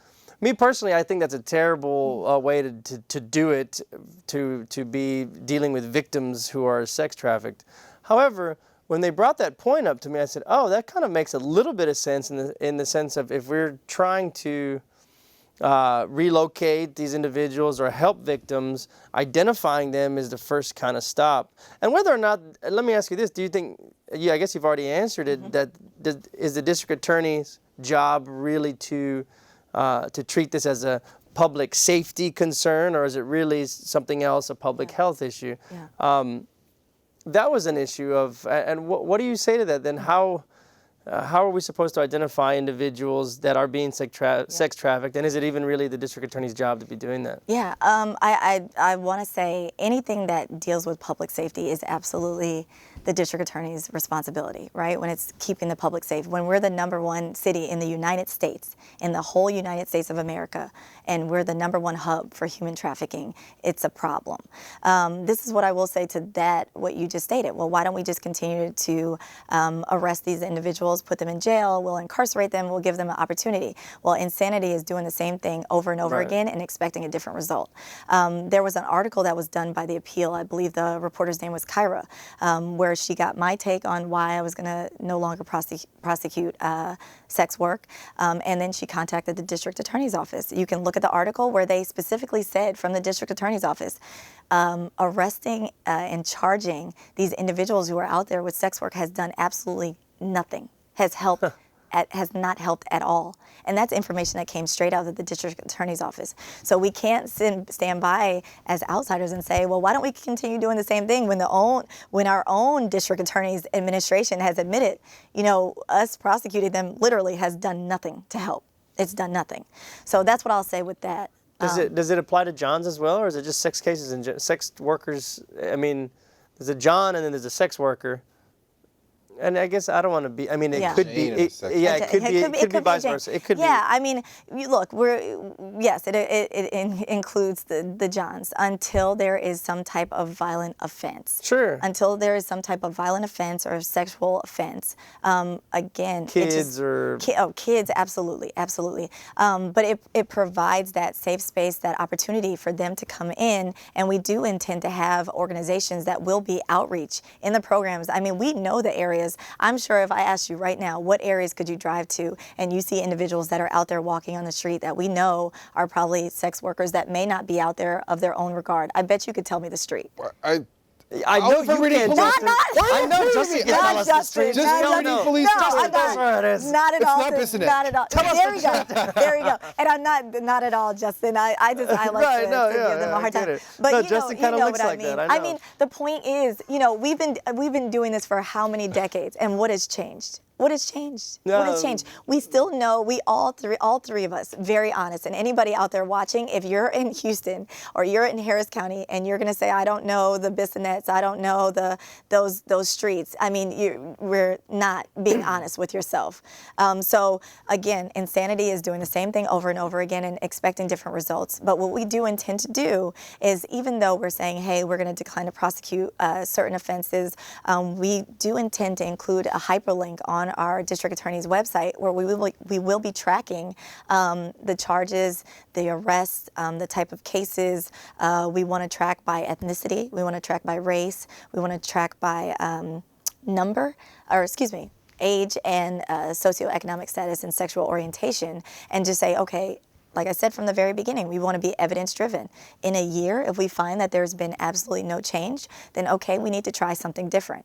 Me personally, I think that's a terrible way to do it, to be dealing with victims who are sex trafficked. However, when they brought that point up to me, I said, oh, that kind of makes a little bit of sense in the sense of if we're trying to relocate these individuals or help victims, identifying them is the first kind of stop. And whether or not, let me ask you this, do you think, I guess you've already answered it, that is the district attorney's job really to treat this as a public safety concern, or is it really something else, a public health issue? Yeah. That was an issue of, and what do you say to that then? How are we supposed to identify individuals that are being sex trafficked, and is it even really the district attorney's job to be doing that? Yeah, I want to say anything that deals with public safety is absolutely the district attorney's responsibility, right? When it's keeping the public safe. When we're the #1 city in the United States, in the whole United States of America, and we're the #1 hub for human trafficking, it's a problem. This is what I will say to that, what you just stated. Well, why don't we just continue to arrest these individuals, put them in jail, we'll incarcerate them, we'll give them an opportunity. Well, insanity is doing the same thing over and over again and expecting a different result. There was an article that was done by The Appeal, I believe the reporter's name was Kyra, where she got my take on why I was going to no longer prosecute sex work, and then she contacted the district attorney's office. You can look at the article where they specifically said from the district attorney's office, arresting and charging these individuals who are out there with sex work has done absolutely nothing, has not helped at all. And that's information that came straight out of the district attorney's office. So we can't stand by as outsiders and say, well, why don't we continue doing the same thing when our own district attorney's administration has admitted, you know, us prosecuting them literally has done nothing to help. It's done nothing. So that's what I'll say with that. Does it apply to Johns as well, or is it just sex cases and sex workers? I mean, there's a John and then there's a sex worker. And I guess I don't want to be. I mean, it Yeah. could be. Jane in a It, second. yeah, it could be. It could be vice Jane. versa. It could yeah, be. I mean, look, yes, it includes the Johns until there is some type of violent offense. Sure. Until there is some type of violent offense or sexual offense. Again, Kids or kids, absolutely, absolutely. But it provides that safe space, that opportunity for them to come in, and we do intend to have organizations that will be outreach in the programs. I mean, we know the areas. I'm sure if I asked you right now, what areas could you drive to, and you see individuals that are out there walking on the street that we know are probably sex workers that may not be out there of their own regard. I bet you could tell me the street. I know you can. Justin. I know Justin can tell us the street. Just tell me police I'm That's where it is. not at It's all. not Bissonnette. Not at all. There we go. There we go. And I'm not at all, Justin. I like to give them a hard time. But no, you Justin know kind of what looks I like mean. that. I mean, the point is, we've been doing this for how many decades, and what has changed? What has changed? What has changed? We still know, we all three of us, very honest, and anybody out there watching, if you're in Houston or you're in Harris County and you're going to say, I don't know the Bissonnettes, I don't know those streets, I mean, we're not being honest with yourself. So again, insanity is doing the same thing over and over again and expecting different results. But what we do intend to do is, even though we're saying, hey, we're going to decline to prosecute certain offenses, we do intend to include a hyperlink on our district attorney's website where we will be tracking the charges, the arrests, the type of cases. We want to track by ethnicity. We want to track by race. We want to track by age and socioeconomic status and sexual orientation, and just say, okay, like I said from the very beginning, we want to be evidence-driven. In a year, if we find that there's been absolutely no change, then okay, we need to try something different.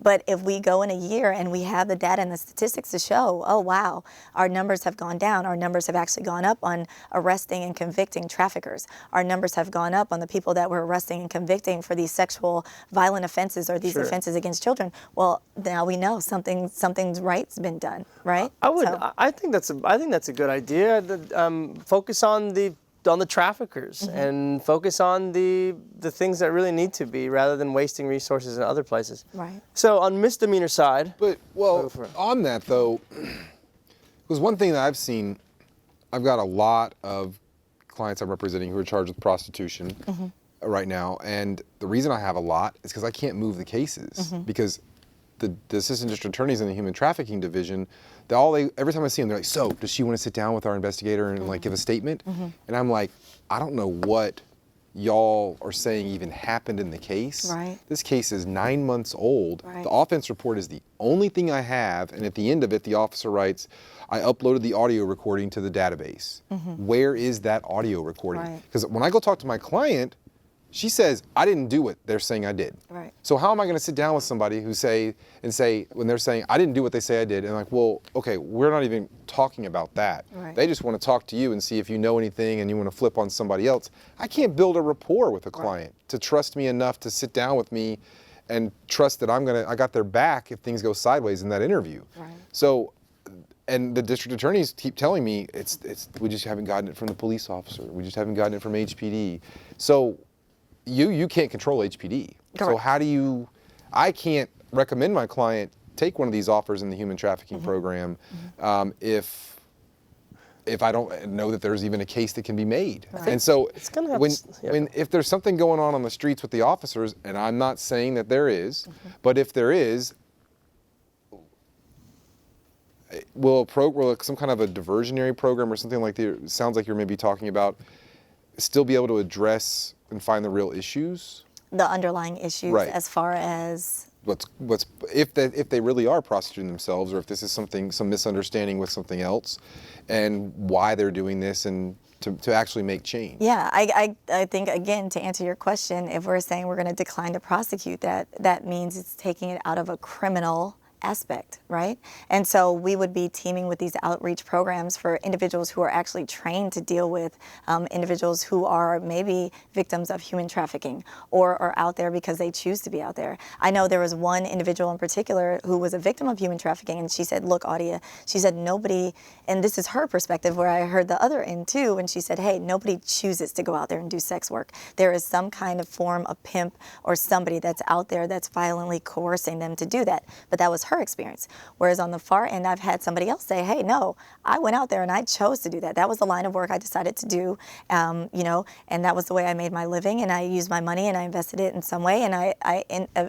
But if we go in a year and we have the data and the statistics to show, oh wow, our numbers have gone down, our numbers have actually gone up on arresting and convicting traffickers, our numbers have gone up on the people that we're arresting and convicting for these sexual violent offenses or these offenses against children, well, now we know something's right's been done, right? I think that's a good idea. Focus on the traffickers and focus on the things that really need to be, rather than wasting resources in other places. Right. So on misdemeanor side. But on that though, because one thing that I've seen, I've got a lot of clients I'm representing who are charged with prostitution right now, and the reason I have a lot is because I can't move the cases because the assistant district attorneys in the human trafficking division, every time I see them, they're like, so does she want to sit down with our investigator and like give a statement? And I'm like, I don't know what y'all are saying even happened in the case. Right. This case is 9 months old. Right. The offense report is the only thing I have, and at the end of it, the officer writes, I uploaded the audio recording to the database. Where is that audio recording? Right. Because when I go talk to my client, she says, I didn't do what they're saying I did. Right. So how am I going to sit down with somebody who say, when they're saying, I didn't do what they say I did, and like, well, okay, we're not even talking about that. Right. They just want to talk to you and see if you know anything and you want to flip on somebody else. I can't build a rapport with a client to trust me enough to sit down with me and trust that I got their back if things go sideways in that interview. Right. So, and the district attorneys keep telling me, we just haven't gotten it from the police officer. We just haven't gotten it from HPD. So, you can't control HPD. Correct. So I can't recommend my client take one of these offers in the human trafficking program if I don't know that there's even a case that can be made. And so if there's something going on the streets with the officers, and I'm not saying that there is, but if there is, will some kind of a diversionary program or something like that, sounds like you're maybe talking about, still be able to address and find the real issues? The underlying issues, Right. as far as if they really are prostituting themselves, or if this is some misunderstanding with something else, and why they're doing this, and to actually make change. Yeah, I think, again, to answer your question, if we're saying we're going to decline to prosecute that means it's taking it out of a criminal aspect, right? And so we would be teaming with these outreach programs for individuals who are actually trained to deal with individuals who are maybe victims of human trafficking or are out there because they choose to be out there. I know there was one individual in particular who was a victim of human trafficking, and she said, look, Audia, she said, nobody, and this is her perspective where I heard the other end too, and she said, hey, nobody chooses to go out there and do sex work. There is some kind of form of pimp or somebody that's out there that's violently coercing them to do that. But that was her experience. Whereas on the far end, I've had somebody else say, hey, no, I went out there and I chose to do that. That was the line of work I decided to do, you know, and that was the way I made my living, and I used my money and I invested it in some way, and I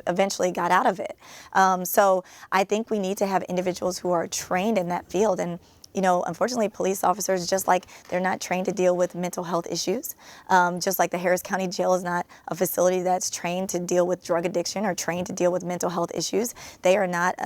eventually got out of it. So I think we need to have individuals who are trained in that field. And you know, unfortunately, police officers, just like they're not trained to deal with mental health issues, just like the Harris County Jail is not a facility that's trained to deal with drug addiction or trained to deal with mental health issues, they are not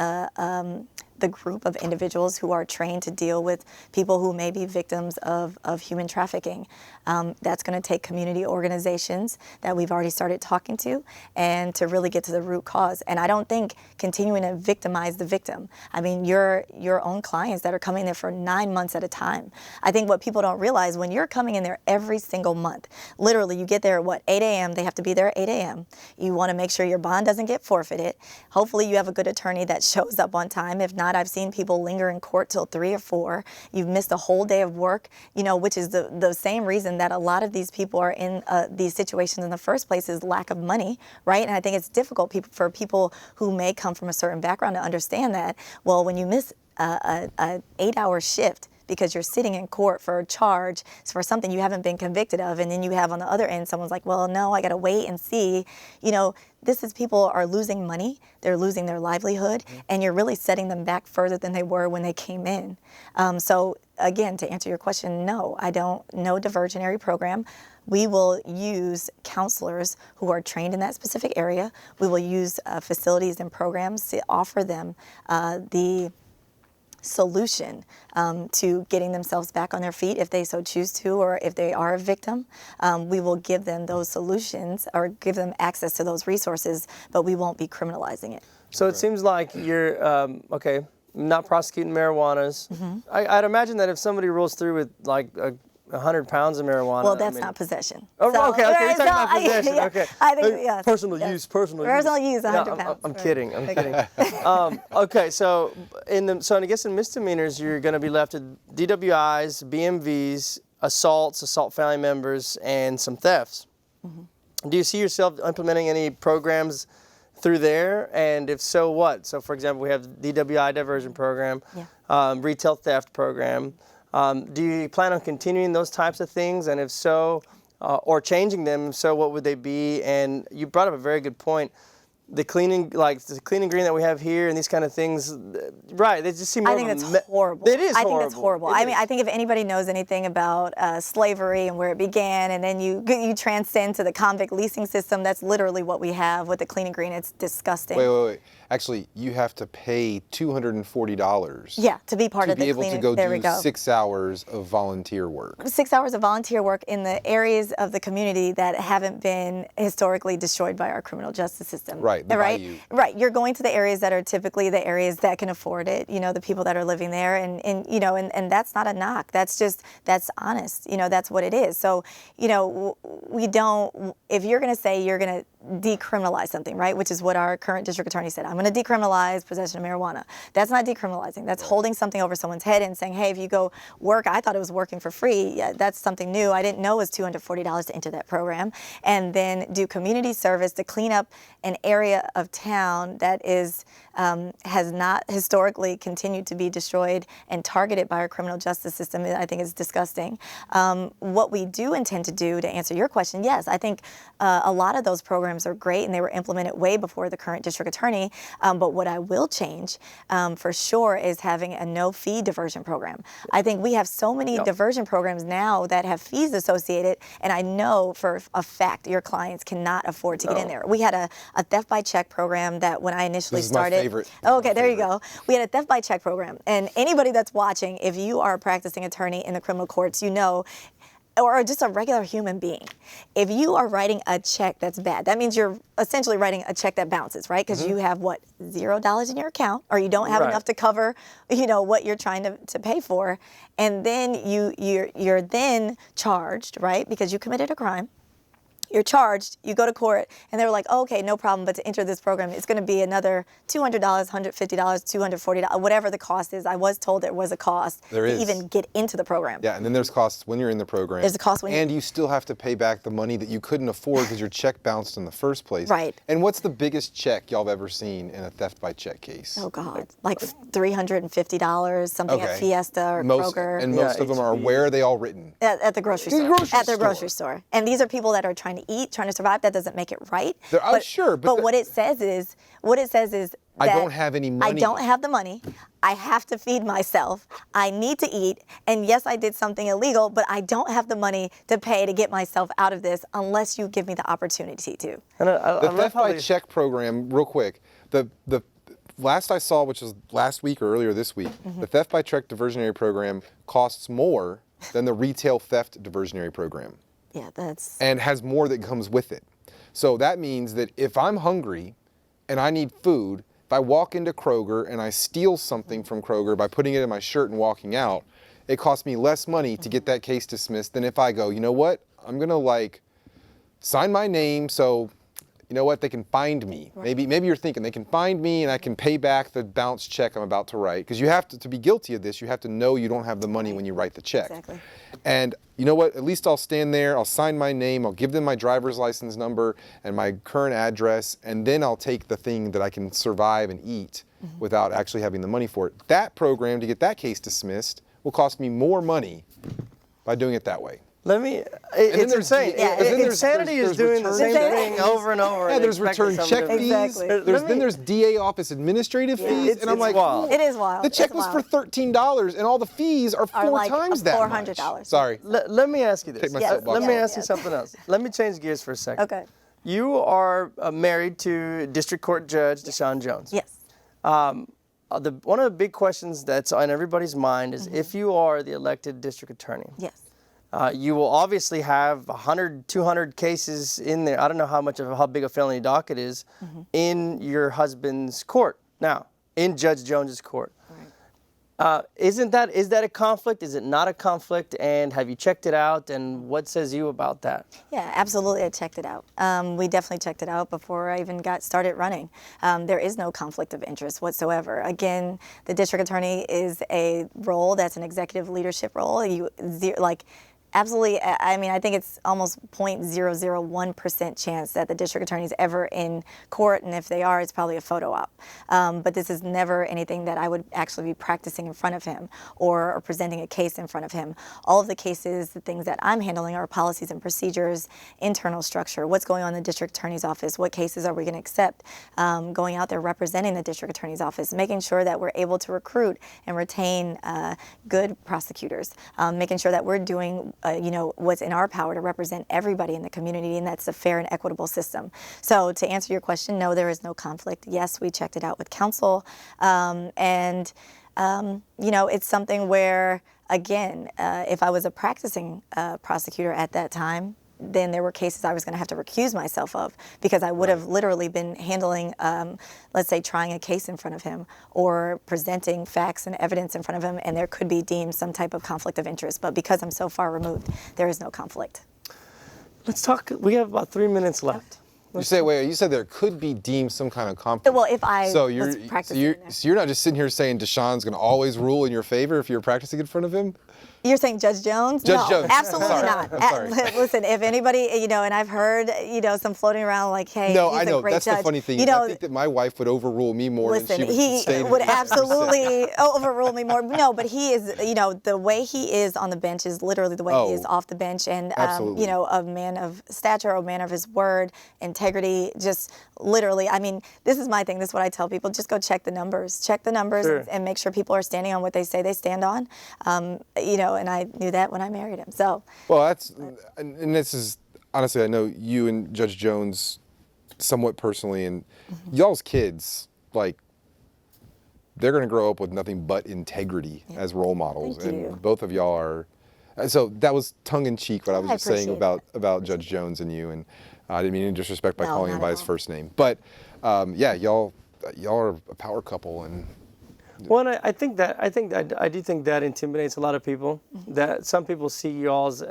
the group of individuals who are trained to deal with people who may be victims of human trafficking. That's going to take community organizations that we've already started talking to, and to really get to the root cause. And I don't think continuing to victimize the victim. I mean, your own clients that are coming there for 9 months at a time. I think what people don't realize, when you're coming in there every single month, literally you get there at what, 8 a.m., they have to be there at 8 a.m. You want to make sure your bond doesn't get forfeited. Hopefully you have a good attorney that shows up on time. If not, I've seen people linger in court till 3 or 4. You've missed a whole day of work, you know, which is the same reason that a lot of these people are in these situations in the first place, is lack of money, right? And I think it's difficult for people who may come from a certain background to understand that. Well, when you miss an 8-hour shift because you're sitting in court for a charge for something you haven't been convicted of, and then you have on the other end someone's like, well, no, I got to wait and see. You know, this is, people are losing money, they're losing their livelihood, and you're really setting them back further than they were when they came in. So again, to answer your question, no, I don't know diversionary program. We will use counselors who are trained in that specific area. We will use facilities and programs to offer them the solution to getting themselves back on their feet if they so choose to, or if they are a victim. We will give them those solutions or give them access to those resources, but we won't be criminalizing it. So it seems like you're, okay, not prosecuting marijuanas. I'd imagine that if somebody rolls through with like 100 pounds of marijuana. Well, that's not possession. Oh, So- okay, you're talking about I- possession, yeah, okay. I think, yes. Personal yes. use. Personal use, 100 pounds. I'm kidding, I'm kidding. Okay, so I guess in misdemeanors, you're gonna be left with DWIs, BMVs, assaults, assault family members, and some thefts. Do you see yourself implementing any programs through there? And if so, what? So for example, we have DWI diversion program, retail theft program. Do you plan on continuing those types of things? And if so, or changing them, if so, what would they be? And you brought up a very good point. The cleaning, like the cleaning green that we have here and these kind of things, right, they just seem more I think that's horrible. It is horrible. I think that's horrible. I mean, I think if anybody knows anything about slavery and where it began, and then you transcend to the convict leasing system, that's literally what we have with the cleaning green. It's disgusting. Wait. Actually, you have to pay $240. Yeah, to be part of the to be able cleaning. to go there we do go. 6 hours of volunteer work. 6 hours of volunteer work in the areas of the community that haven't been historically destroyed by our criminal justice system. Right, the right, bayou. right. You're going to the areas that are typically the areas that can afford it. You know, the people that are living there, and you know, and that's not a knock. That's honest. You know, that's what it is. So, you know, we don't. If you're going to say you're going to decriminalize something, right, which is what our current district attorney said, I'm going to decriminalize possession of marijuana. That's not decriminalizing. That's holding something over someone's head and saying, hey, if you go work, I thought it was working for free. Yeah, that's something new. I didn't know it was $240 to enter that program. And then do community service to clean up an area of town that is has not historically continued to be destroyed and targeted by our criminal justice system. I think is disgusting. What we do intend to do, to answer your question, yes, I think a lot of those programs are great and they were implemented way before the current district attorney. But what I will change for sure is having a no-fee diversion program. I think we have so many diversion programs now that have fees associated, and I know for a fact your clients cannot afford to get in there. We had a theft by check program that when I initially started. My favorite. Okay, there you go. We had a theft by check program, and anybody that's watching, if you are a practicing attorney in the criminal courts, you know, or just a regular human being, if you are writing a check that's bad, that means you're essentially writing a check that bounces, right? Because you have, what, $0 in your account, or you don't have enough to cover, you know, what you're trying to pay for, and then you're then charged, right? Because you committed a crime. you're charged, you go to court, and they were like, oh, okay, no problem, but to enter this program, it's going to be another $200, $150, $240, whatever the cost is. I was told there was a cost There to is. even get into the program. Yeah, and then there's costs when you're in the program. There's a cost when and you still have to pay back the money that you couldn't afford because your check bounced in the first place. Right. And what's the biggest check y'all have ever seen in a theft by check case? Oh, God. Like $350, something at Fiesta or Kroger. And most of them are, where are they all written? At the grocery store. At the grocery store. And these are people that are trying to eat, trying to survive. That doesn't make it right. Sure, but what it says is that I don't have any money. I don't have the money. I have to feed myself. I need to eat. And yes, I did something illegal, but I don't have the money to pay to get myself out of this unless you give me the opportunity to. And The theft by check program, real quick, the last I saw, which was last week or earlier this week, the theft by check diversionary program costs more than the retail theft diversionary program. Yeah, that's... And has more that comes with it. So that means that if I'm hungry and I need food, if I walk into Kroger and I steal something from Kroger by putting it in my shirt and walking out, it costs me less money to get that case dismissed than if I go, you know what, I'm gonna like sign my name so, you know what, they can find me. Right. Maybe you're thinking they can find me and I can pay back the bounced check I'm about to write. Because you have to be guilty of this, you have to know you don't have the money when you write the check. Exactly. And you know what, at least I'll stand there, I'll sign my name, I'll give them my driver's license number and my current address, and then I'll take the thing that I can survive and eat without actually having the money for it. That program, to get that case dismissed, will cost me more money by doing it that way. It's insane. Insanity is doing the same thing over and over. Yeah, there's return check fees. Exactly. Then there's DA office administrative fees. And I'm like, wild. It is wild. The check was for $13 and all the fees are four like times that much. $400. Sorry. Let me ask you this. Take my soapbox. Let me ask you something else. Let me change gears for a second. Okay. You are married to District Court Judge Deshaun Jones. Yes. One of the big questions that's on everybody's mind is if you are the elected district attorney. Yes. You will obviously have 100, 200 cases in there. I don't know how big a felony docket is in your husband's court. Now, in Judge Jones's court. Right. Is that a conflict? Is it not a conflict? And have you checked it out? And what says you about that? Yeah, absolutely. I checked it out. We definitely checked it out before I even got started running. There is no conflict of interest whatsoever. Again, the district attorney is a role that's an executive leadership role. Absolutely. I mean, I think it's almost 0.001% chance that the district attorney is ever in court, and if they are, it's probably a photo op. But this is never anything that I would actually be practicing in front of him or presenting a case in front of him. All of the cases, the things that I'm handling are policies and procedures, internal structure, what's going on in the district attorney's office, what cases are we going to accept, going out there representing the district attorney's office, making sure that we're able to recruit and retain good prosecutors, making sure that we're doing what's in our power to represent everybody in the community, and that's a fair and equitable system. So to answer your question, no, there is no conflict. Yes, we checked it out with counsel, it's something where, again, if I was a practicing prosecutor at that time, then there were cases I was going to have to recuse myself of because I would have literally been handling, let's say, trying a case in front of him or presenting facts and evidence in front of him, and there could be deemed some type of conflict of interest. But because I'm so far removed, there is no conflict. Let's talk. We have about 3 minutes left. You said there could be deemed some kind of conflict. Well, if I was practicing. So you're not just sitting here saying Deshaun's going to always rule in your favor if you're practicing in front of him? You're saying Judge Jones? Judge Jones. Absolutely not. I'm sorry. Listen, if anybody, and I've heard, some floating around like, hey, no, he's I know. a great That's judge. the funny thing. I think that my wife would overrule me more than she would sustain. He would absolutely overrule me more. No, but he is, the way he is on the bench is literally the way he is off the bench. And, a man of stature, a man of his word, integrity, just literally. I mean, this is my thing. This is what I tell people. Just go check the numbers. Check the numbers and make sure people are standing on what they say they stand on. And I knew that when I married him. So. Well, and this is, honestly, I know you and Judge Jones somewhat personally, and y'all's kids, like, they're going to grow up with nothing but integrity as role models. Thank you. And both of y'all are. So that was tongue-in-cheek what I was just saying about Judge Jones and you, and I didn't mean any disrespect by calling him by his first name. But y'all are a power couple, and. Well, I do think that intimidates a lot of people. That some people see y'all's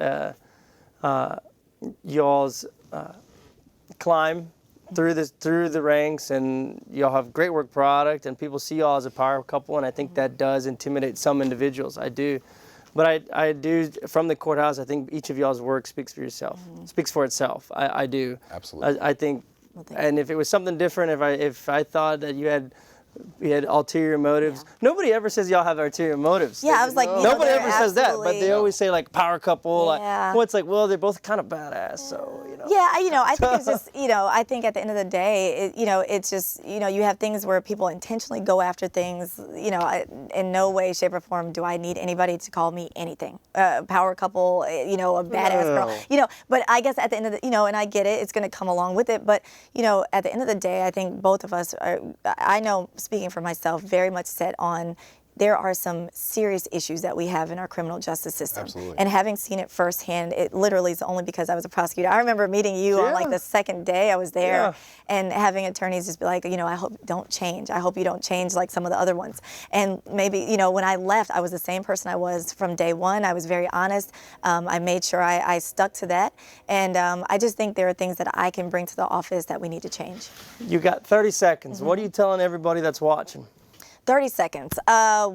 climb through the ranks, and y'all have great work product, and people see y'all as a power couple, and I think that does intimidate some individuals. I do. But I do, from the courthouse, I think each of y'all's work speaks for yourself, speaks for itself. I do. Absolutely. I think, and if it was something different, if I thought that you had ulterior motives. Nobody ever says y'all have ulterior motives. Yeah, I was like, nobody ever says that, but they always say like power couple. Yeah. Like, well, it's like, well, they're both kind of badass, so you know. Yeah, I think it's just, I think at the end of the day, it's just, you have things where people intentionally go after things. In no way, shape, or form do I need anybody to call me anything. Power couple, a badass girl, But I guess at the end of the, and I get it, it's going to come along with it. But at the end of the day, I think both of us are. I know, speaking for myself, very much set on there are some serious issues that we have in our criminal justice system. Absolutely. And having seen it firsthand, it literally is only because I was a prosecutor. I remember meeting you on like the second day I was there and having attorneys just be like, I hope you don't change. I hope you don't change like some of the other ones. And maybe, when I left, I was the same person I was from day one. I was very honest. I made sure I stuck to that. And I just think there are things that I can bring to the office that we need to change. You got 30 seconds. What are you telling everybody that's watching? 30 seconds.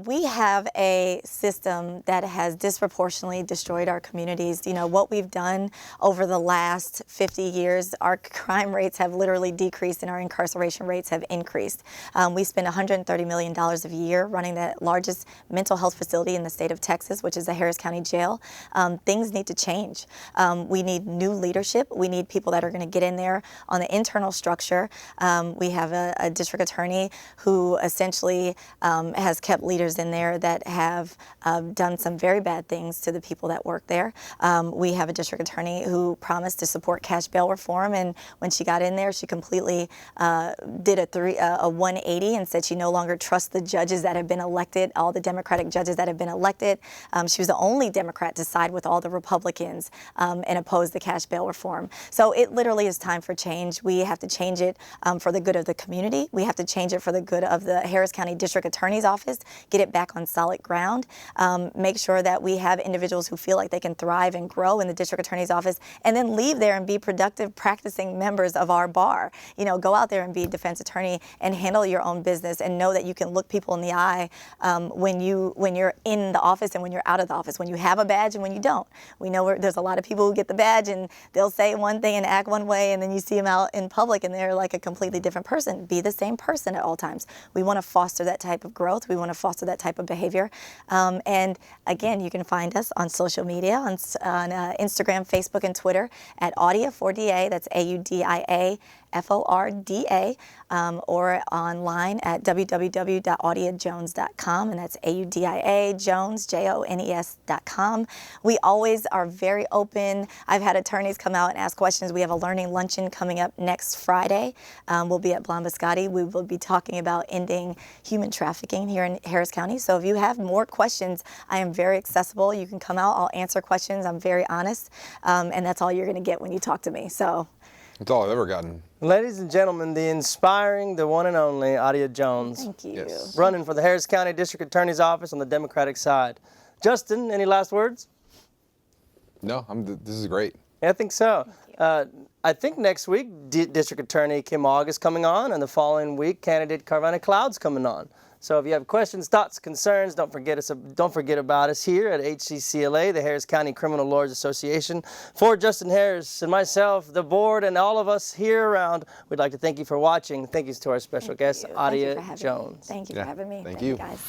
We have a system that has disproportionately destroyed our communities. What we've done over the last 50 years, our crime rates have literally decreased and our incarceration rates have increased. We spend $130 million a year running the largest mental health facility in the state of Texas, which is the Harris County Jail. Things need to change. We need new leadership. We need people that are going to get in there on the internal structure. We have a district attorney who essentially has kept leaders in there that have done some very bad things to the people that work there. We have a district attorney who promised to support cash bail reform, and when she got in there, she completely did a 180 and said she no longer trusts the judges that have been elected, all the Democratic judges that have been elected. She was the only Democrat to side with all the Republicans and oppose the cash bail reform. So it literally is time for change. We have to change it for the good of the community. We have to change it for the good of the Harris County District Attorney's Office, get it back on solid ground, make sure that we have individuals who feel like they can thrive and grow in the District Attorney's Office, and then leave there and be productive practicing members of our bar. Go out there and be a defense attorney and handle your own business and know that you can look people in the eye when you're in the office and when you're out of the office, when you have a badge and when you don't. We know there's a lot of people who get the badge and they'll say one thing and act one way, and then you see them out in public and they're like a completely different person. Be the same person at all times. We want to foster that type of growth. We want to foster that type of behavior. And again, you can find us on social media, on Instagram, Facebook, and Twitter at Audia 4DA. That's AUDIA. FORDA, or online at www.audiajones.com, and that's AUDIA Jones, JONES.com. We always are very open. I've had attorneys come out and ask questions. We have a learning luncheon coming up next Friday. We'll be at Blambascotti. We will be talking about ending human trafficking here in Harris County. So if you have more questions, I am very accessible. You can come out. I'll answer questions. I'm very honest, and that's all you're going to get when you talk to me. So. That's all I've ever gotten. Ladies and gentlemen, the inspiring, the one and only Audia Jones. Thank you. Yes. Running for the Harris County District Attorney's Office on the Democratic side. Justin, any last words? No, this is great. Yeah, I think so. I think next week, District Attorney Kim Ogg is coming on, and the following week, candidate Carvana Cloud's coming on. So if you have questions, thoughts, concerns, don't forget about us here at HCCLA, the Harris County Criminal Lawyers Association. For Justin Harris and myself, the board, and all of us here around, we'd like to thank you for watching. Thank you to our special guest, Audia Jones. Thank you for having me. Thank you. Guys.